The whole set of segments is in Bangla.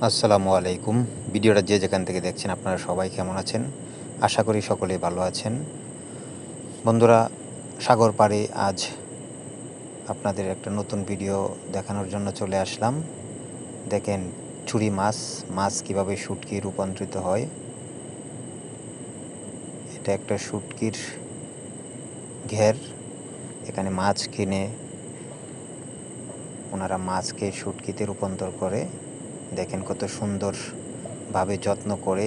আসসালামু আলাইকুম। ভিডিওটা যে যেখান থেকে দেখছেন আপনারা সবাই কেমন আছেন? আশা করি সকলেই ভালো আছেন। বন্ধুরা, সাগর পাড়ে আজ আপনাদের একটা নতুন ভিডিও দেখানোর জন্য চলে আসলাম। দেখেন চুরি মাছ কিভাবে শুটকি রূপান্তরিত হয়। এটা একটা শুটকির ঘের। এখানে মাছ কিনে ওনারা মাছকে শুটকিতে রূপান্তর করে। দেখেন কত সুন্দরভাবে যত্ন করে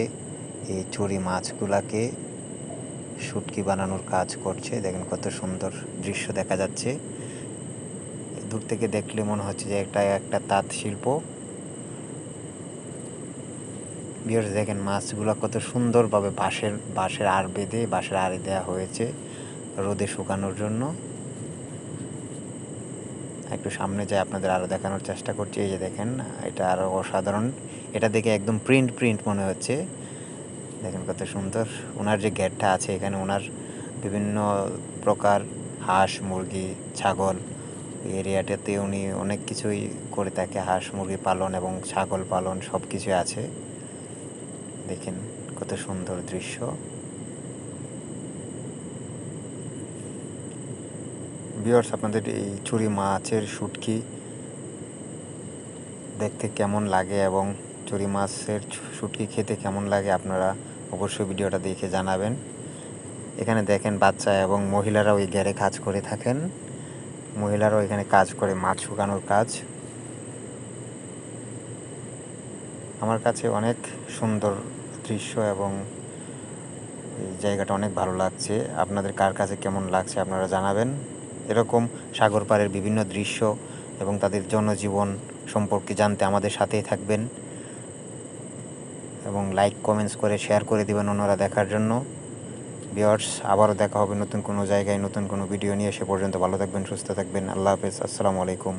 এই চুরি মাছগুলাকে শুটকি বানানোর কাজ করছে। দেখেন কত সুন্দর দৃশ্য দেখা যাচ্ছে। দূর থেকে দেখলে মনে হচ্ছে যে এটা একটা তাঁত শিল্প। ভিউয়ার্স, দেখেন মাছগুলো কত সুন্দরভাবে বাঁশের আড় বেঁধে বাঁশের আড়ে দেওয়া হয়েছে রোদে শুকানোর জন্য। একটু সামনে যাই আপনাদের আরও দেখানোর চেষ্টা করছি। এই যে দেখেন, এটা আরও অসাধারণ। এটা দেখে একদম প্রিন্ট মনে হচ্ছে। দেখেন কত সুন্দর। ওনার যে ঘেরটা আছে, এখানে ওনার বিভিন্ন প্রকার হাঁস, মুরগি, ছাগল, এই এরিয়াটাতে উনি অনেক কিছুই করে থাকে। হাঁস, মুরগি পালন এবং ছাগল পালন সব কিছুই আছে। দেখেন কত সুন্দর দৃশ্য। ভিউয়ার্স, আপনাদের এই চুরি মাছের শুটকি দেখতে কেমন লাগে এবং চুরি মাছের শুটকি খেতে কেমন লাগে আপনারা অবশ্যই ভিডিওটা দেখে জানাবেন। এখানে দেখেন বাচ্চা এবং মহিলারাও এই ঘেরে কাজ করে থাকেন। মহিলারাও এখানে কাজ করে, মাছ শুকানোর কাজ। আমার কাছে অনেক সুন্দর দৃশ্য এবং এই জায়গাটা অনেক ভালো লাগছে। আপনাদের কার কাছে কেমন লাগছে আপনারা জানাবেন। এরকম সাগর পাড়ের বিভিন্ন দৃশ্য এবং তাদের জনজীবন সম্পর্কে জানতে আমাদের সাথেই থাকবেন এবং লাইক কমেন্টস করে শেয়ার করে দিবেন অন্যরা দেখার জন্য। ভিউয়ার্স, আবারও দেখা হবে নতুন কোনো জায়গায় নতুন কোনো ভিডিও নিয়ে। সে পর্যন্ত ভালো থাকবেন, সুস্থ থাকবেন। আল্লাহ হাফেজ। আসসালামু আলাইকুম।